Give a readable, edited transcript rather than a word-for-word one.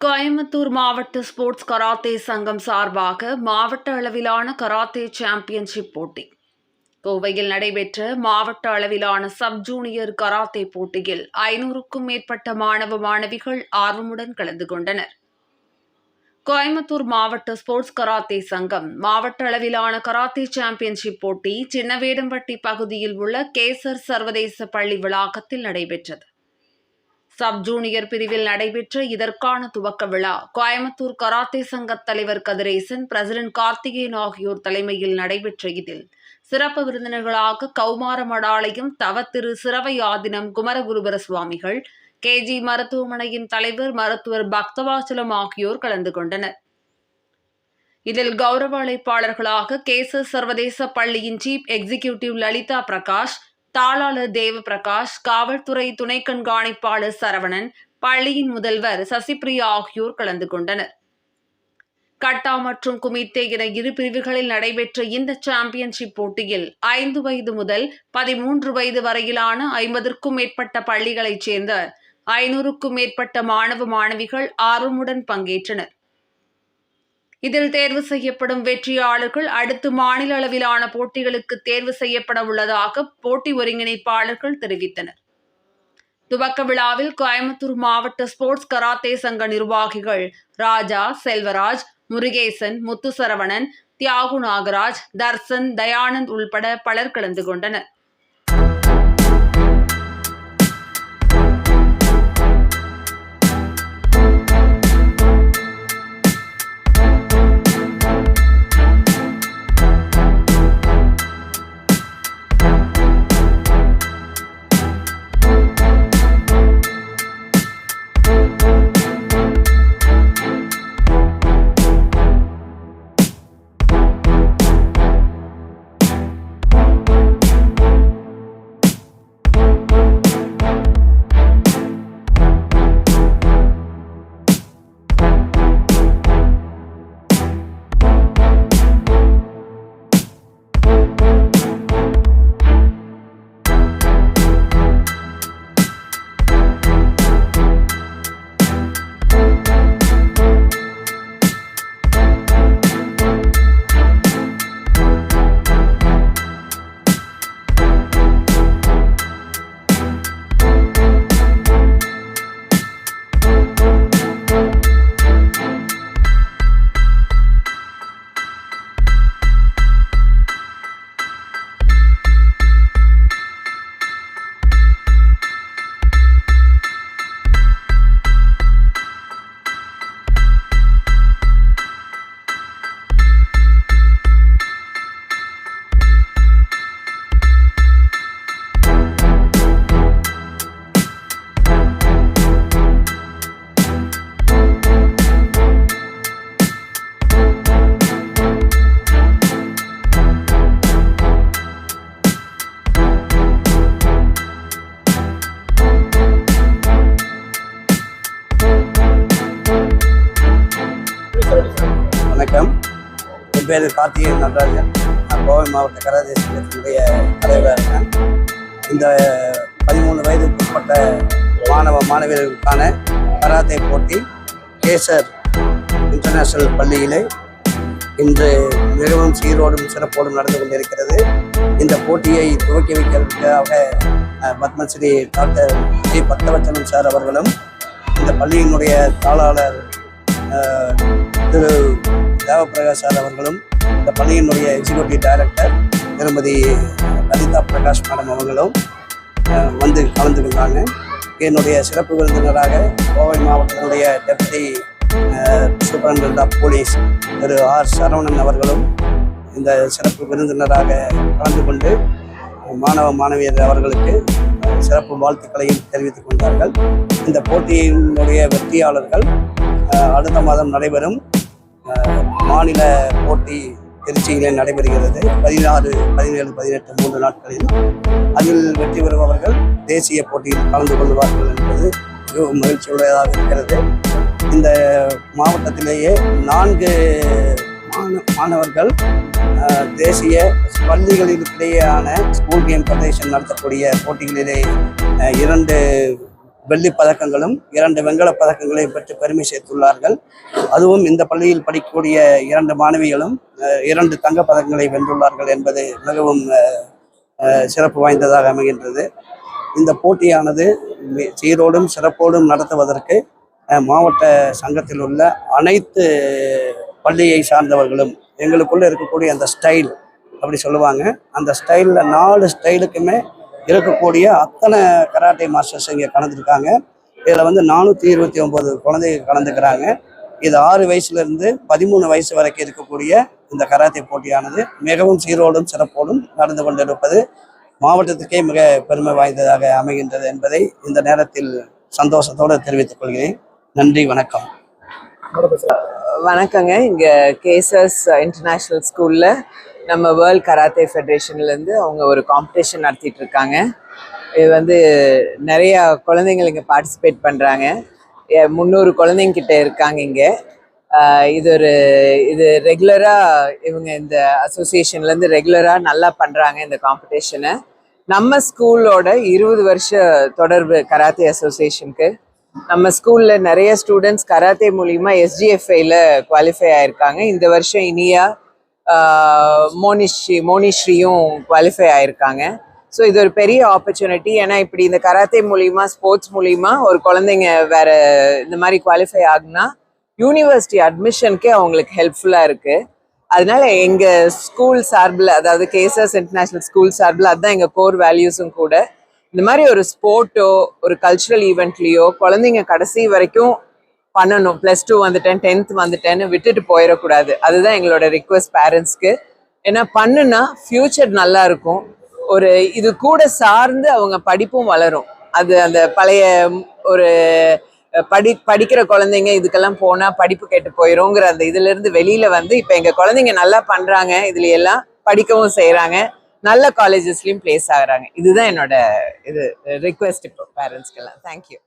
கோயம்புத்தூர் மாவட்ட sports karate சங்கம் சார்பாக மாவட்ட அளவிலான கராத்தே சாம்பியன்ஷிப் போட்டி. கோவையில் நடைபெற்ற மாவட்ட அளவிலான சப் ஜூனியர் கராத்தே போட்டியில் 500க்கும் மேற்பட்ட மாணவ மாணவிகள் ஆர்வமுடன் கலந்து கொண்டனர். கோயம்புத்தூர் மாவட்ட ஸ்போர்ட்ஸ் கராத்தே சங்கம் மாவட்ட அளவிலான கராத்தே சாம்பியன்ஷிப் போட்டி சின்னவேடம்பட்டி பகுதியில் உள்ள கேசர் சர்வதேச பள்ளி வளாகத்தில் நடைபெற்றது. சப் ஜூனியர் பிரிவில் நடைபெற்ற இதற்கான துவக்க விழா கோயம்புத்தூர் கராத்தே சங்க தலைவர் கதிரேசன், பிரசிடென்ட் கார்த்திகேயன் ஆகியோர் தலைமையில் நடைபெற்ற இதில் சிறப்பு விருந்தினர்களாக கௌமார மடாலயம் தவ திரு சிரவை ஆதினம் குமரகுருபர சுவாமிகள், கேஜி மருத்துவமனையின் தலைவர் மருத்துவர் பக்தவாச்சலம் ஆகியோர் கலந்து கொண்டனர். இதில் கௌரவ அழைப்பாளர்களாக கேசர் சர்வதேச பள்ளியின் சீஃப் எக்ஸிகியூட்டிவ் லலிதா பிரகாஷ், தாளாளர் தேவ பிரகாஷ், காவல்துறை துணை கண்காணிப்பாளர் சரவணன், பள்ளியின் முதல்வர் சசிபிரியா ஆகியோர் கலந்து கொண்டனர். கட்டா மற்றும் குமித்தே என இரு பிரிவுகளில் நடைபெற்ற இந்த சாம்பியன்ஷிப் போட்டியில் 5 வயது முதல் 13 வயது வரையிலான 50க்கும் மேற்பட்ட பள்ளிகளைச் சேர்ந்த 500க்கும் மேற்பட்ட மாணவ மாணவிகள் ஆர்வமுடன் பங்கேற்றனர். இதில் தேர்வு செய்யப்படும் வெற்றியாளர்கள் அடுத்து மாநில அளவிலான போட்டிகளுக்கு தேர்வு செய்யப்பட உள்ளதாக போட்டி ஒருங்கிணைப்பாளர்கள் தெரிவித்தனர். துவக்க விழாவில் கோயம்புத்தூர் மாவட்ட ஸ்போர்ட்ஸ் கராத்தே சங்க நிர்வாகிகள் ராஜா, செல்வராஜ், முருகேசன், முத்துசரவணன், தியாகு நாகராஜ், தர்சன், தயானந்த் உள்பட பலர் கலந்து கொண்டனர். வணக்கம். என் பேர் கார்த்திகேயன் நடராஜன். நான் கோவை மாவட்ட கராத்தே சங்கத்தினுடைய தலைவராக இருக்கேன். இந்த 13 வயதுக்கு உட்பட்ட மாணவ மாணவியர்களுக்கான கராத்தே போட்டி கேசர் இன்டர்நேஷனல் பள்ளியிலே இன்று மிகவும் சீரோடும் சிறப்போடும் நடந்து கொண்டிருக்கிறது. இந்த போட்டியை துவக்கி வைக்கிறதுக்காக Padmashri doctor G Bhaktavatsalam sir அவர்களும், இந்த பள்ளியினுடைய தாளாளர் திரு தேவபிரகாஷ் சார் அவர்களும், இந்த பள்ளியினுடைய எக்ஸிக்யூட்டிவ் டைரக்டர் திருமதி லலிதா பிரகாஷ் மேடம் அவர்களும் வந்து கலந்து கொண்டாங்க. என்னுடைய சிறப்பு விருந்தினராக கோவை மாவட்டத்தினுடைய டெப்டி சூப்பரண்டென்ட் ஆஃப் போலீஸ் திரு ஆர் சரவணன் அவர்களும் இந்த சிறப்பு விருந்தினராக கலந்து கொண்டு மாணவ மாணவியர் அவர்களுக்கு சிறப்பு வாழ்த்துக்களையும் தெரிவித்துக் கொண்டார்கள். இந்த போட்டியினுடைய வெற்றியாளர்கள் அடுத்த மாதம் நடைபெறும் மாநில போட்டி திருச்சியிலே நடைபெறுகிறது. 16, 17, 18 3 நாட்களில் அதில் வெற்றி பெறுபவர்கள் தேசிய போட்டியில் கலந்து கொள்வார்கள் என்பது மிகவும் மகிழ்ச்சியுடையதாக இருக்கிறது. இந்த மாவட்டத்திலேயே 4 மாணவர்கள் தேசிய பள்ளிகளிடையேயான ஸ்கூல் கேம் ஃபெடரேஷன் நடத்தக்கூடிய போட்டிகளிலே 2 வெள்ளிப் பதக்கங்களும் 2 வெண்கலப் பதக்கங்களையும் பெற்று பெருமை சேர்த்துள்ளார்கள். அதுவும் இந்த பள்ளியில் படிக்கக்கூடிய 2 மாணவிகளும் 2 தங்கப் பதக்கங்களை வென்றுள்ளார்கள் என்பது மிகவும் சிறப்பு வாய்ந்ததாக அமைகின்றது. இந்த போட்டியானது சீரோடும் சிறப்போடும் நடத்துவதற்கு மாவட்ட சங்கத்தில் உள்ள அனைத்து பள்ளியை சார்ந்தவர்களும் எங்களுக்குள்ள இருக்கக்கூடிய அந்த ஸ்டைல் அப்படி சொல்லுவாங்க, அந்த ஸ்டைலில் 4 ஸ்டைலுக்குமே இருக்கக்கூடிய அத்தனை கராட்டே மாஸ்டர்ஸ் இங்கே கலந்துருக்காங்க. இதில் வந்து 429 குழந்தைகள் கலந்துக்கிறாங்க. இது 6 வயசுலேருந்து 13 வயசு வரைக்கும் இருக்கக்கூடிய இந்த கராத்தே போட்டியானது மிகவும் சீரோடும் சிறப்போடும் நடந்து கொண்டிருப்பது மாவட்டத்துக்கே மிக பெருமை வாய்ந்ததாக அமைகின்றது என்பதை இந்த நேரத்தில் சந்தோஷத்தோடு தெரிவித்துக் கொள்கிறேன். நன்றி, வணக்கம். வணக்கங்க. இங்கே கேசஸ் இன்டர்நேஷ்னல் ஸ்கூலில் நம்ம வேர்ல்ட் கராத்தே ஃபெடரேஷன்லேருந்து அவங்க ஒரு காம்படிஷன் நடத்திட்டு இருக்காங்க. இது வந்து நிறையா குழந்தைங்கள் இங்கே பார்ட்டிசிபேட் பண்ணுறாங்க. 300 குழந்தைங்கிட்ட இருக்காங்க இங்கே. இது ரெகுலராக இவங்க இந்த அசோசியேஷன்லேருந்து ரெகுலராக நல்லா பண்ணுறாங்க இந்த காம்படிஷனை. நம்ம ஸ்கூலோட 20 வருஷ தொடர்பு கராத்தே அசோசியேஷனுக்கு. நம்ம ஸ்கூலில் நிறைய ஸ்டூடெண்ட்ஸ் கராத்தே மூலிமா SGFIல குவாலிஃபை ஆயிருக்காங்க. இந்த வருஷம் இனியா மோனிஸ்ரீயும் குவாலிஃபை ஆயிருக்காங்க. ஸோ இது ஒரு பெரிய ஆப்பர்ச்சுனிட்டி. ஏன்னா இப்படி இந்த கராத்தே மூலிமா ஸ்போர்ட்ஸ் மூலிமா ஒரு குழந்தைங்க வேற இந்த மாதிரி குவாலிஃபை ஆகுனா யூனிவர்சிட்டி அட்மிஷனுக்கே அவங்களுக்கு ஹெல்ப்ஃபுல்லாக இருக்குது. அதனால எங்கள் ஸ்கூல் சார்பில், அதாவது கேசஸ் இன்டர்நேஷ்னல் ஸ்கூல் சார்பில், அதுதான் எங்கள் கோர் வேல்யூஸும் கூட. இந்த மாதிரி ஒரு ஸ்போர்ட்டோ ஒரு கல்ச்சுரல் ஈவெண்ட்லேயோ குழந்தைங்க கடைசி வரைக்கும் பண்ணணும். +2 வந்துட்டேன் 10th வந்துட்டேன்னு விட்டுட்டு போயிடக்கூடாது. அதுதான் எங்களோட ரிக்வெஸ்ட் பேரண்ட்ஸ்க்கு. ஏன்னா பண்ணுனா ஃப்யூச்சர் நல்லா இருக்கும். ஒரு இது கூட சார்ந்து அவங்க படிப்பும் வளரும். அது அந்த பழைய ஒரு படிக்கிற குழந்தைங்க இதுக்கெல்லாம் போனால் படிப்பு கெட்டு போயிடும்ங்கிற அந்த இதுலேருந்து வெளியில் வந்து இப்போ எங்கள் குழந்தைங்க நல்லா பண்ணுறாங்க. இதுல எல்லாம் படிக்கவும் செய்கிறாங்க, நல்ல காலேஜஸ்லையும் பிளேஸ் ஆகுறாங்க. இதுதான் என்னோட ரிக்வெஸ்ட் இப்போ பேரண்ட்ஸ்க்கெல்லாம். தேங்க்யூ.